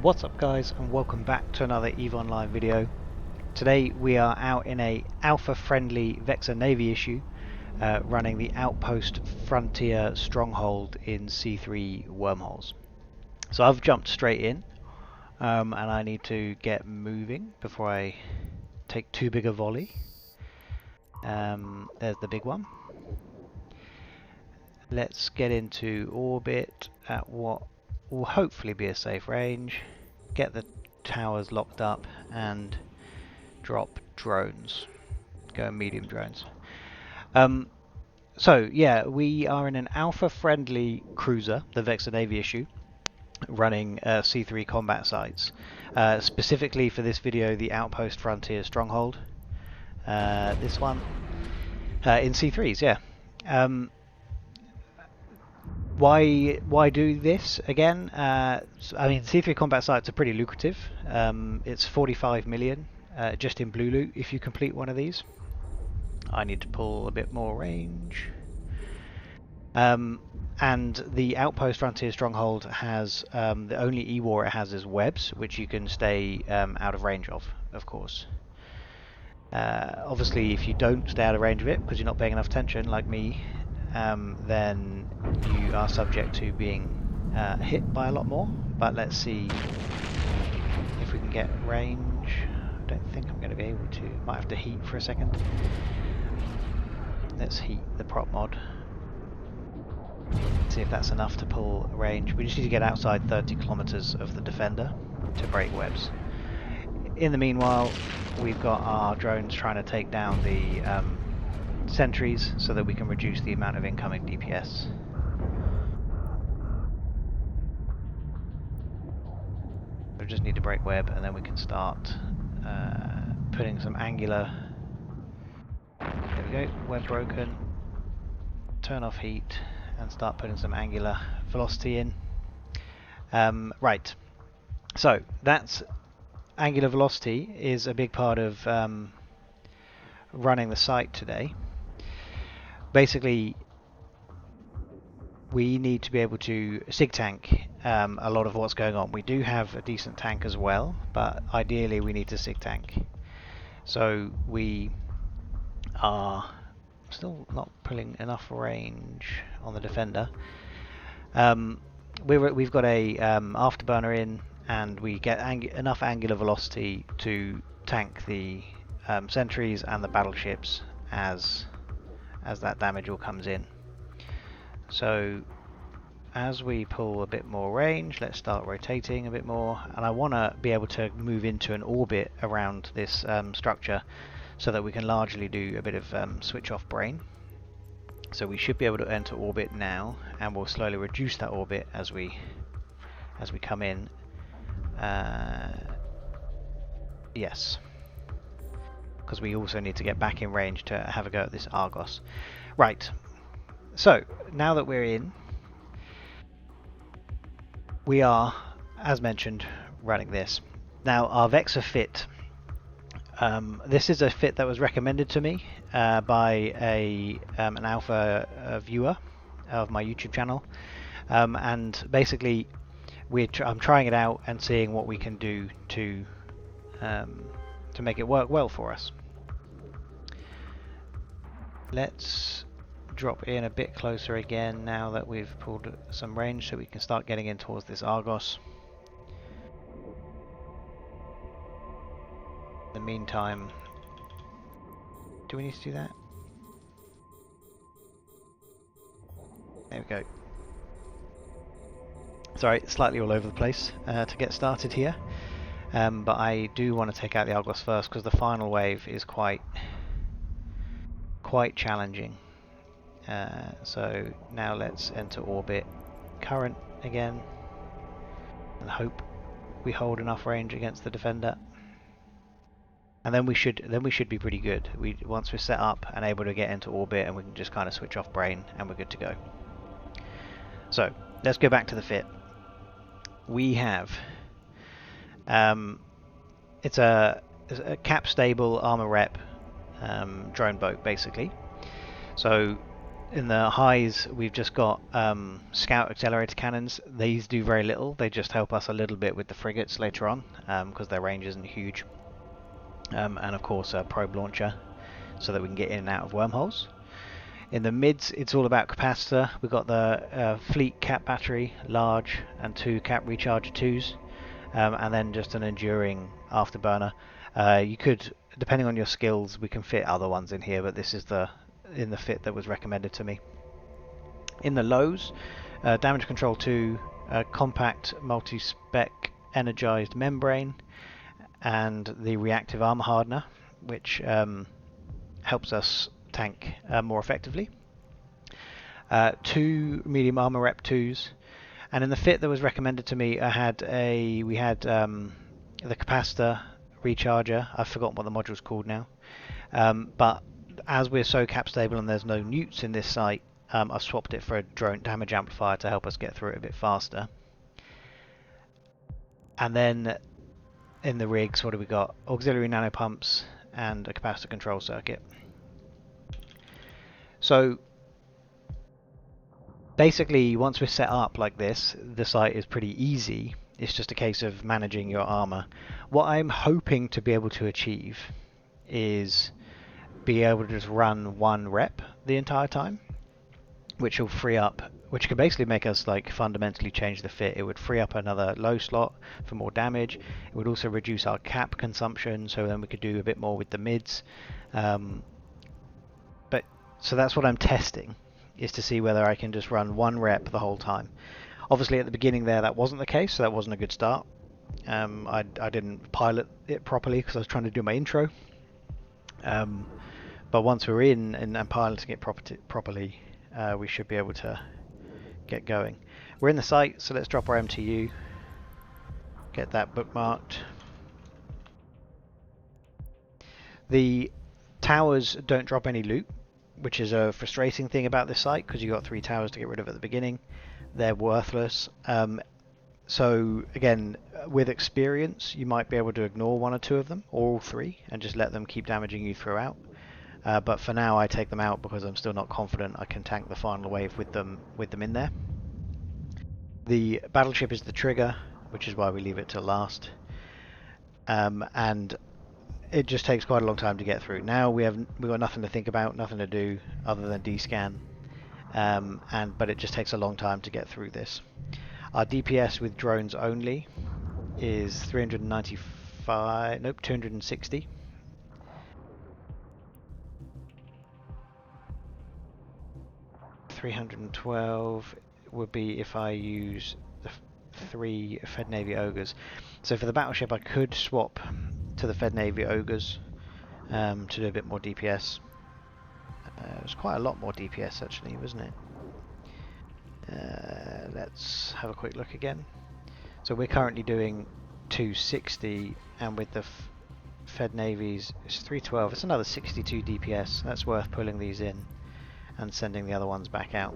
What's up guys, and welcome back to another EVE Online video. Today we are out in a alpha friendly Vexor Navy issue running the Outpost Frontier Stronghold in C3 wormholes. So I've jumped straight in and I need to get moving before I take too big a volley. There's the big one. Let's get into orbit at what will hopefully be a safe range. Get the towers locked up and drop drones. Go medium drones. So yeah, we are in an alpha-friendly cruiser, the Vexor Navy Issue, running C3 combat sites. Specifically for this video, the Outpost Frontier Stronghold. This one in C3s, yeah. Why do this again? I mean, C3 combat sites are pretty lucrative. It's 45 million just in blue loot if you complete one of these. I need to pull a bit more range. And the Outpost Frontier Stronghold has the only E-war it has is webs, which you can stay out of range of course. Obviously, if you don't stay out of range of it because you're not paying enough attention, like me, then you are subject to being hit by a lot more. But let's see if we can get range. I don't think I'm going to be able to. Might have to heat for a second. Let's heat the prop mod. See if that's enough to pull range. We just need to get outside 30 kilometers of the defender to break webs. In the meanwhile, we've got our drones trying to take down the sentries so that we can reduce the amount of incoming DPS. We just need to break web and then we can start putting some angular. There we go, web broken. Turn off heat and start putting some angular velocity in. Right, so that's angular velocity is a big part of running the site today. Basically, we need to be able to sig tank a lot of what's going on. We do have a decent tank as well, but ideally we need to sig tank. So we are still not pulling enough range on the defender. We've got a afterburner in, and we get enough angular velocity to tank the sentries and the battleships as that damage all comes in. So as we pull a bit more range, let's start rotating a bit more, and I want to be able to move into an orbit around this structure so that we can largely do a bit of switch off brain. So we should be able to enter orbit now, and we'll slowly reduce that orbit as we come in. Yes, because we also need to get back in range to have a go at this Argos. Right, so now that we're in, we are, as mentioned, running this. Now our Vexor fit. This is a fit that was recommended to me by an alpha viewer of my YouTube channel, and basically I'm trying it out and seeing what we can do to make it work well for us. Let's drop in a bit closer again now that we've pulled some range, so we can start getting in towards this Argos. In the meantime, do we need to do that? There we go. Sorry, slightly all over the place to get started here, but I do want to take out the Argos first because the final wave is quite challenging. So now let's enter orbit, current again, and hope we hold enough range against the defender. And then we should be pretty good. Once we're set up and able to get into orbit, and we can just kind of switch off brain, and we're good to go. So let's go back to the fit. We have it's a cap stable armor rep drone boat basically. So In the highs, we've just got scout accelerator cannons. These do very little. They just help us a little bit with the frigates later on because their range isn't huge. And of course a probe launcher so that we can get in and out of wormholes. In the mids, it's all about capacitor. We've got the fleet cap battery, large, and 2 cap recharger 2s, and then just an enduring afterburner. You could, depending on your skills, we can fit other ones in here, but this is in the fit that was recommended to me. In the lows, damage control 2, compact multi-spec energized membrane, and the reactive armor hardener, which helps us tank more effectively. 2 medium armor rep 2s, and in the fit that was recommended to me, we had the capacitor recharger. I've forgotten what the module's called now, but as we're so cap stable and there's no newts in this site, I've swapped it for a drone damage amplifier to help us get through it a bit faster. And then in the rigs, what do we got? Auxiliary nanopumps and a capacitor control circuit. So basically, once we're set up like this, the site is pretty easy. It's just a case of managing your armor. What I'm hoping to be able to achieve is be able to just run 1 rep the entire time, which will free up, which could basically make us like fundamentally change the fit. It would free up another low slot for more damage. It would also reduce our cap consumption, so then we could do a bit more with the mids. But so that's what I'm testing, is to see whether I can just run 1 rep the whole time. Obviously at the beginning there that wasn't the case, so that wasn't a good start. I didn't pilot it properly because I was trying to do my intro. But once we're in and piloting it properly, we should be able to get going. We're in the site, so let's drop our MTU, get that bookmarked. The towers don't drop any loot, which is a frustrating thing about this site because you've got 3 towers to get rid of at the beginning. They're worthless. So again, with experience, you might be able to ignore 1 or 2 of them, or all 3, and just let them keep damaging you throughout. But for now, I take them out because I'm still not confident I can tank the final wave with them in there. The battleship is the trigger, which is why we leave it till last. And it just takes quite a long time to get through. Now we've got nothing to think about, nothing to do other than descan. But it just takes a long time to get through this. Our DPS with drones only is 395, nope, 260. $312 would be if I use the 3 Fed Navy Ogres. So for the battleship I could swap to the Fed Navy Ogres to do a bit more DPS. It was quite a lot more DPS actually, wasn't it? Let's have a quick look again. So we're currently doing 260, and with the Fed Navies it's 312. It's another 62 DPS. That's worth pulling these in and sending the other ones back out.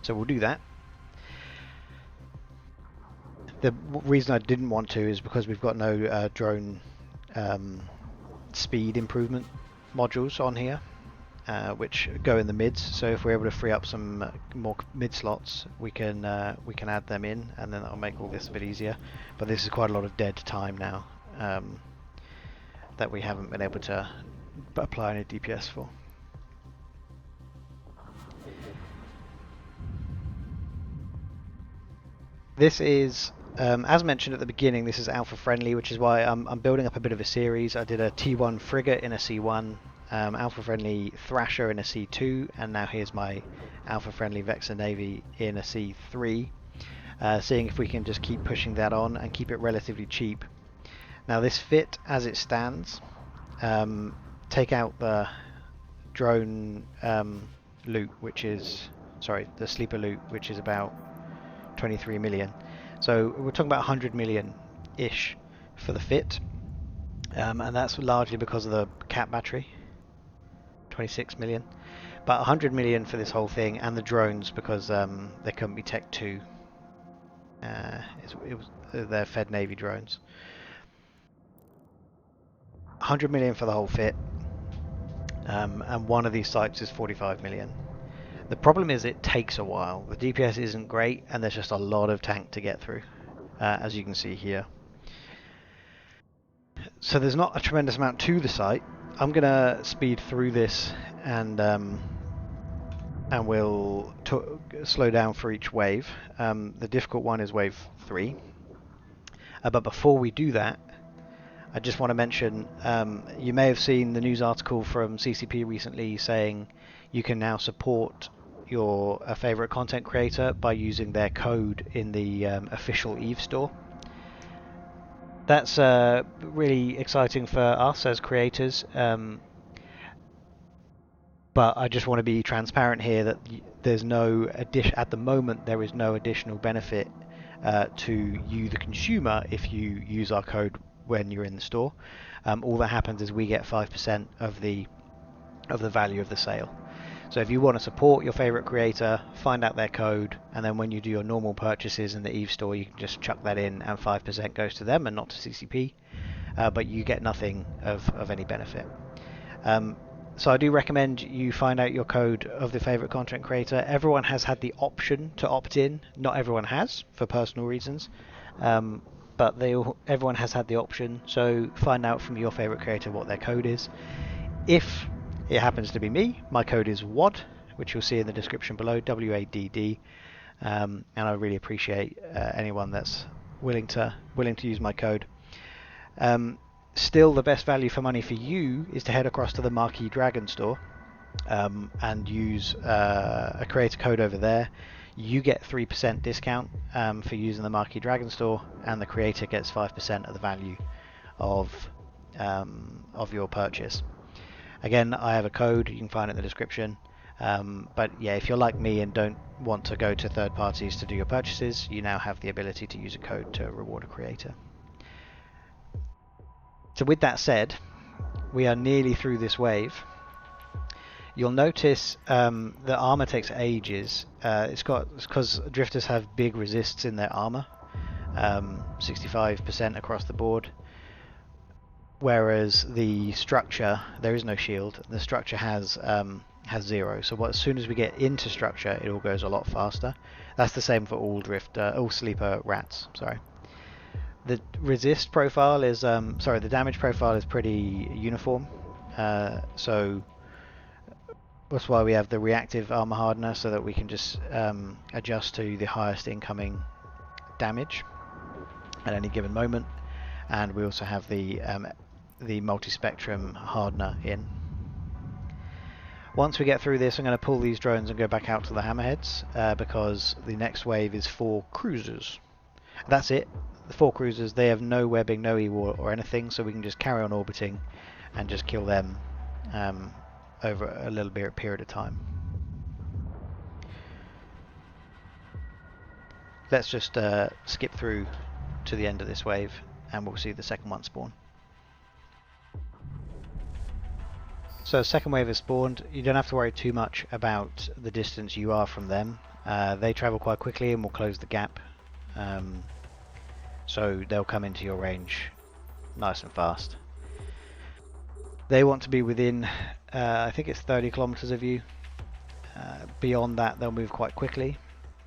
So we'll do that. The reason I didn't want to is because we've got no drone speed improvement modules on here, which go in the mids. So if we're able to free up some more mid slots, we can add them in, and then that'll make all this a bit easier. But this is quite a lot of dead time now that we haven't been able to apply any DPS for. This is, as mentioned at the beginning, this is alpha friendly, which is why I'm building up a bit of a series. I did a T1 frigate in a C1, alpha friendly Thrasher in a C2, and now here's my alpha friendly Vexor Navy in a C3, seeing if we can just keep pushing that on and keep it relatively cheap. Now this fit as it stands, take out the drone loot, which is, sorry, the sleeper loot, which is about 23 million. So we're talking about 100 million-ish for the fit, and that's largely because of the cap battery, 26 million. But 100 million for this whole thing, and the drones because they couldn't be Tech 2. They're Fed Navy drones. 100 million for the whole fit. and one of these sites is 45 million. The problem is it takes a while. The DPS isn't great, and there's just a lot of tank to get through, as you can see here. So there's not a tremendous amount to the site. I'm gonna speed through this, and we'll slow down for each wave. The difficult one is wave 3. But before we do that, I just want to mention, you may have seen the news article from CCP recently saying you can now support your favorite content creator by using their code in the official EVE store. That's really exciting for us as creators, but I just want to be transparent here that there's no at the moment there is no additional benefit to you, the consumer, if you use our code when you're in the store. All that happens is we get 5% of the value of the sale. So if you want to support your favorite creator, find out their code, and then when you do your normal purchases in the EVE store, you can just chuck that in, and 5% goes to them and not to CCP. But you get nothing of any benefit. So I do recommend you find out your code of the favorite content creator. Everyone has had the option to opt in. Not everyone has, for personal reasons. But everyone has had the option. So find out from your favorite creator what their code is. If it happens to be me, my code is WADD, which you'll see in the description below, WADD. And I really appreciate anyone that's willing to use my code. Still, the best value for money for you is to head across to the Marquee Dragon store and use a creator code over there. You get 3% discount for using the Marquee Dragon store, and the creator gets 5% of the value of your purchase. Again, I have a code, you can find it in the description. But yeah, if you're like me and don't want to go to third parties to do your purchases, you now have the ability to use a code to reward a creator. So with that said, we are nearly through this wave. You'll notice the armor takes ages. It's because drifters have big resists in their armor, 65% across the board. Whereas the structure, there is no shield. The structure has 0. So as soon as we get into structure, it all goes a lot faster. That's the same for all sleeper rats. Sorry. The resist profile is the damage profile is pretty uniform. So that's why we have the reactive armor hardener, so that we can just adjust to the highest incoming damage at any given moment. And we also have the multi-spectrum hardener in. Once we get through this, I'm going to pull these drones and go back out to the hammerheads because the next wave is 4 cruisers. That's it. The 4 cruisers, they have no webbing, no E-war or anything, so we can just carry on orbiting and just kill them over a little bit period of time. Let's just skip through to the end of this wave and we'll see the second one spawn. So second wave has spawned. You don't have to worry too much about the distance you are from them. They travel quite quickly and will close the gap. So they'll come into your range nice and fast. They want to be within, I think it's 30 kilometers of you. Beyond that, they'll move quite quickly.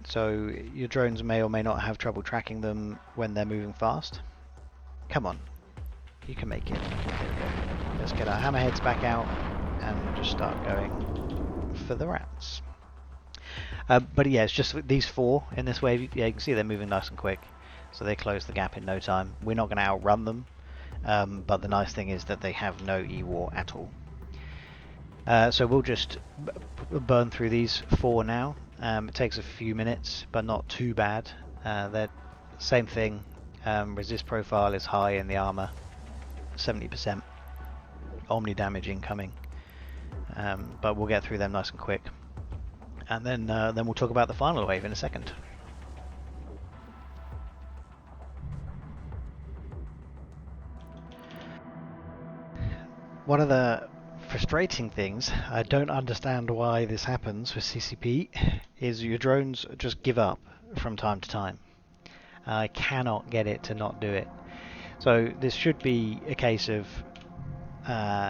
So your drones may or may not have trouble tracking them when they're moving fast. Come on, you can make it. There we go. Let's get our hammerheads back out and just start going for the rats. But yeah, it's just these 4 in this wave. Yeah, you can see they're moving nice and quick. So they close the gap in no time. We're not going to outrun them, but the nice thing is that they have no E-war at all. So we'll just burn through these 4 now. It takes a few minutes, but not too bad. They're same thing. Resist profile is high in the armor, 70%. Omni damage incoming, but we'll get through them nice and quick. And then we'll talk about the final wave in a second. One of the frustrating things, I don't understand why this happens with CCP, is your drones just give up from time to time. I cannot get it to not do it. So this should be a case of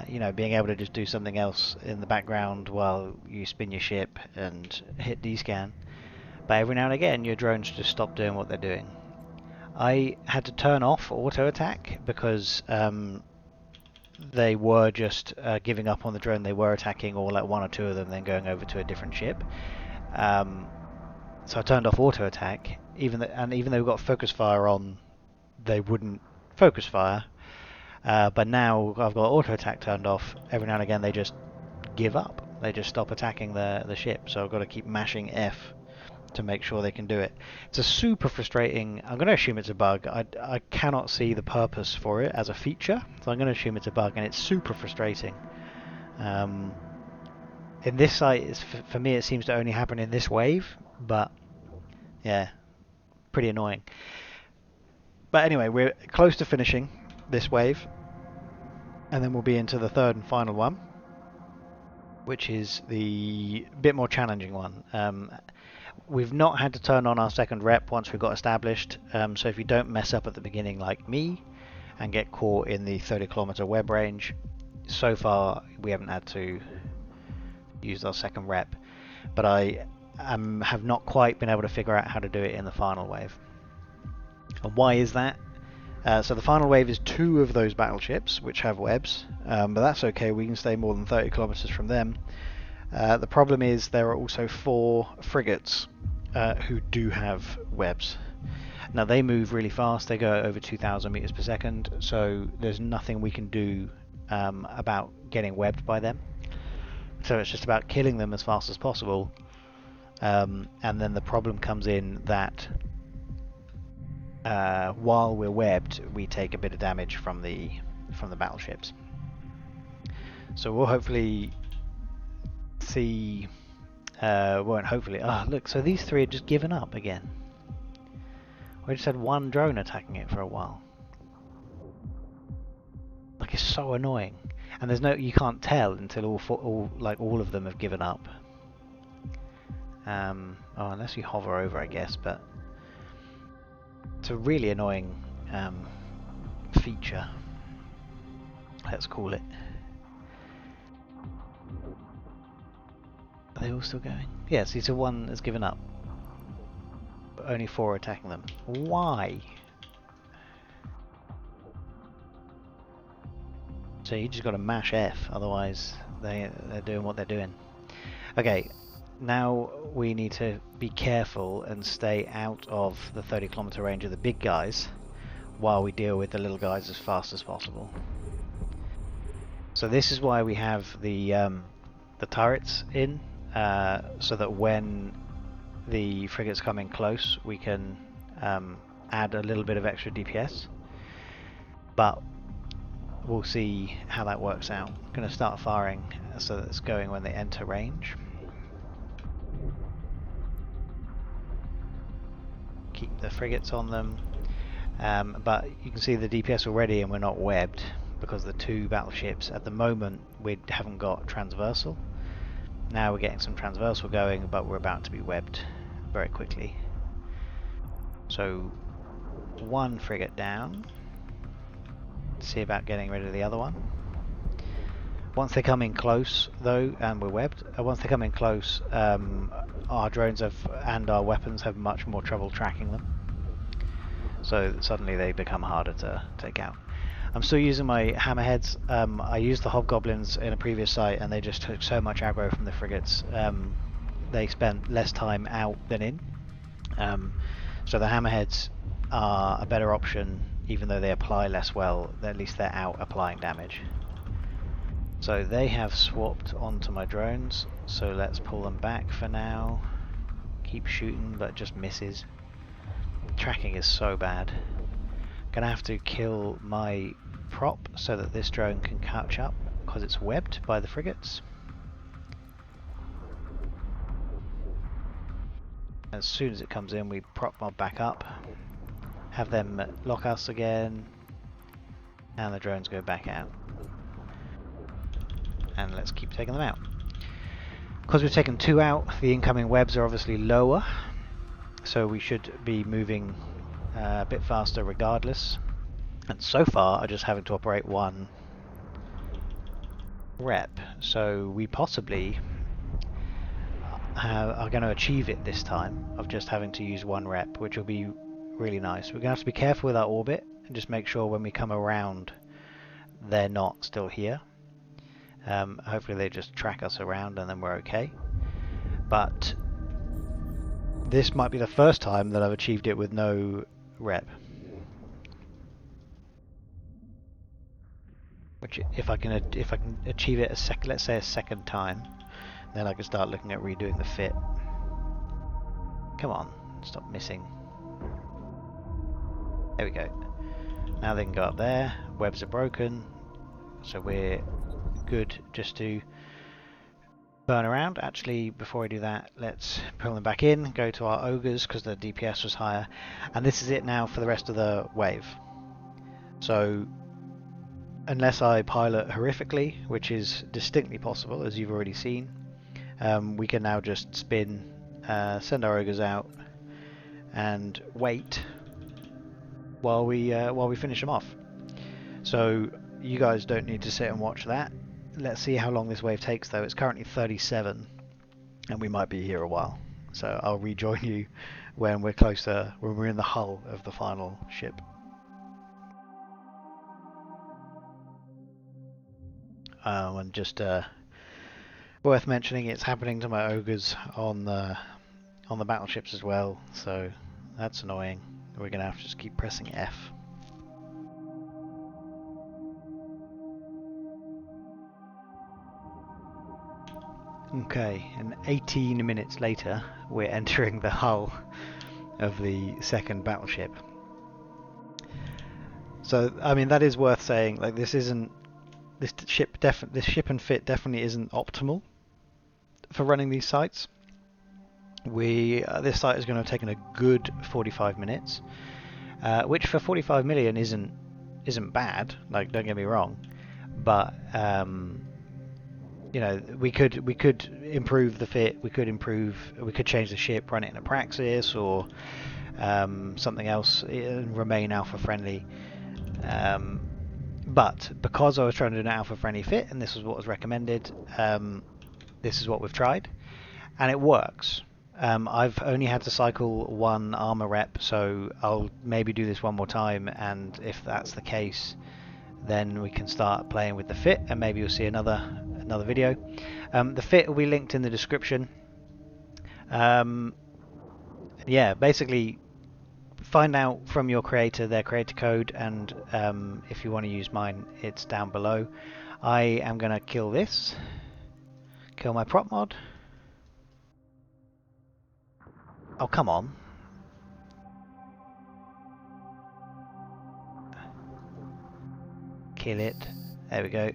you know, being able to just do something else in the background while you spin your ship and hit D-scan. But every now and again, your drones just stop doing what they're doing. I had to turn off auto attack because they were just giving up on the drone they were attacking, or like one or two of them then going over to a different ship. So I turned off auto attack, even though we got focus fire on, they wouldn't focus fire. But now I've got auto attack turned off. Every now and again they just give up. They just stop attacking the ship. So I've got to keep mashing F to make sure they can do it. It's a super frustrating. I'm going to assume it's a bug. I cannot see the purpose for it as a feature, so I'm going to assume it's a bug, and it's super frustrating. In this site, for me, it seems to only happen in this wave, but yeah, pretty annoying. But anyway, we're close to finishing this wave, and then we'll be into the third and final one, which is the bit more challenging one. We've not had to turn on our second rep once we've got established, so if you don't mess up at the beginning like me and get caught in the 30-kilometer web range, so far we haven't had to use our second rep, but I have not quite been able to figure out how to do it in the final wave. And why is that? So the final wave is 2 of those battleships which have webs, but that's okay, we can stay more than 30 kilometers from them. The problem is there are also 4 frigates who do have webs. Now they move really fast, they go over 2,000 meters per second, so there's nothing we can do about getting webbed by them. So it's just about killing them as fast as possible, and then the problem comes in that while we're webbed, we take a bit of damage from the battleships. So we'll hopefully see. Won't hopefully. Ah, look. So these 3 are just given up again. We just had 1 drone attacking it for a while. Like, it's so annoying. And there's no, you can't tell until all of them have given up. Oh, unless you hover over, I guess. But it's a really annoying feature. Let's call it. Are they all still going? Yeah, see, so 1 has given up. But only 4 are attacking them. Why? So you just got to mash F, otherwise they're doing what they're doing. Okay, now we need to be careful and stay out of the 30-kilometer range of the big guys while we deal with the little guys as fast as possible. So this is why we have the turrets in, so that when the frigates come in close, we can add a little bit of extra DPS. But we'll see how that works out. I'm going to start firing so that it's going when they enter range. Keep the frigates on them, but you can see the DPS already, and we're not webbed because the 2 battleships at the moment we haven't got transversal. Now we're getting some transversal going, but we're about to be webbed very quickly. So 1 frigate down. See about getting rid of the other one. Once they come in close, though, and we're webbed, once they come in close, our drones and our weapons have much more trouble tracking them. So suddenly they become harder to take out. I'm still using my hammerheads. I used the hobgoblins in a previous site, and they just took so much aggro from the frigates. They spent less time out than in. So the hammerheads are a better option. Even though they apply less well, at least they're out applying damage. So they have swapped onto my drones, so let's pull them back for now. Keep shooting, but just misses. Tracking is so bad. Gonna have to kill my prop so that this drone can catch up, because it's webbed by the frigates. As soon as it comes in, we prop mob back up. Have them lock us again, and the drones go back out. And let's keep taking them out. Because we've taken 2 out, the incoming webs are obviously lower, so we should be moving a bit faster regardless. And so far, I'm just having to operate 1 rep, so we possibly are going to achieve it this time of just having to use 1 rep, which will be really nice. We're going to have to be careful with our orbit and just make sure when we come around they're not still here. Hopefully they just track us around and then we're okay. But this might be the first time that I've achieved it with no rep. Which, if I can achieve it let's say a second time, then I can start looking at redoing the fit. Come on, stop missing. There we go. Now they can go up there. Webs are broken, so we're good just to burn around. Actually, before I do that, let's pull them back in, go to our ogres because the DPS was higher, and this is it now for the rest of the wave. So unless I pilot horrifically, which is distinctly possible as you've already seen, we can now just spin, send our ogres out and wait while we finish them off. So you guys don't need to sit and watch that. Let's see how long this wave takes though. It's currently 37 and we might be here a while. So I'll rejoin you when we're closer, when we're in the hull of the final ship. And just worth mentioning, it's happening to my ogres on the battleships as well, so that's annoying. We're gonna have to just keep pressing F. Okay, and 18 minutes later, we're entering the hull of the second battleship. So, I mean, that is worth saying. Like, this ship and fit definitely isn't optimal for running these sites. This site is going to have taken a good 45 minutes, which for 45 million isn't bad. Like, don't get me wrong, but you know, we could improve the fit. We could change the ship, run it in a Praxis or something else, and remain alpha friendly. But because I was trying to do an alpha friendly fit, and this was what was recommended, this is what we've tried, and it works. I've only had to cycle 1 armor rep, so I'll maybe do this one more time, and if that's the case, then we can start playing with the fit, and maybe you'll see another video. The fit will be linked in the description. Yeah, basically find out from your creator their creator code, and if you want to use mine, it's down below. I am going to kill my prop mod. Oh, come on. Kill it. There we go.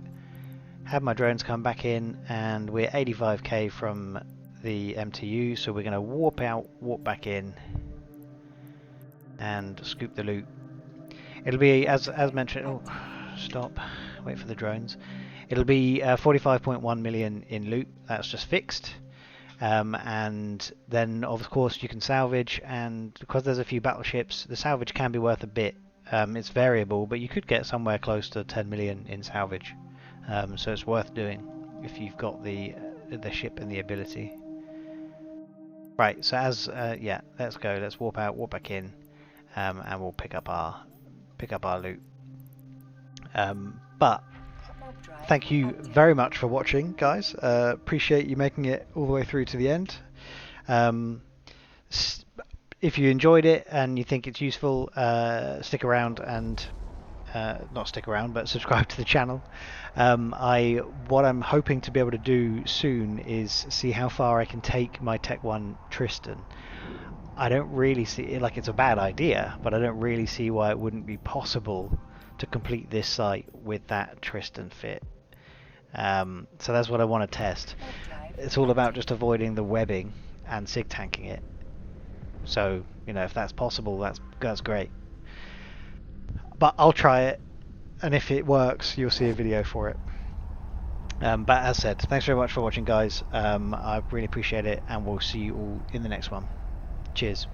Have my drones come back in, and we're 85k from the MTU, so we're going to warp out, warp back in, and scoop the loot. It'll be, as mentioned... Oh, stop. Wait for the drones. It'll be 45.1 million in loot. That's just fixed. And then, of course, you can salvage, and because there's a few battleships, the salvage can be worth a bit. It's variable, but you could get somewhere close to 10 million in salvage. So it's worth doing if you've got the ship and the ability. Right, so yeah, let's go. Let's warp out, warp back in, and we'll pick up our loot. But thank you very much for watching, guys. Appreciate you making it all the way through to the end. If you enjoyed it and you think it's useful, stick around and not stick around, but subscribe to the channel. What I'm hoping to be able to do soon is see how far I can take my Tech 1 Tristan. I don't really see it, like, it's a bad idea, but I don't really see why it wouldn't be possible to complete this site with that Tristan fit. So that's what I want to test. It's all about just avoiding the webbing and sig tanking it. So, you know, if that's possible, that's great. But I'll try it, and if it works, you'll see a video for it. But as said, thanks very much for watching, guys. I really appreciate it, and we'll see you all in the next one. Cheers.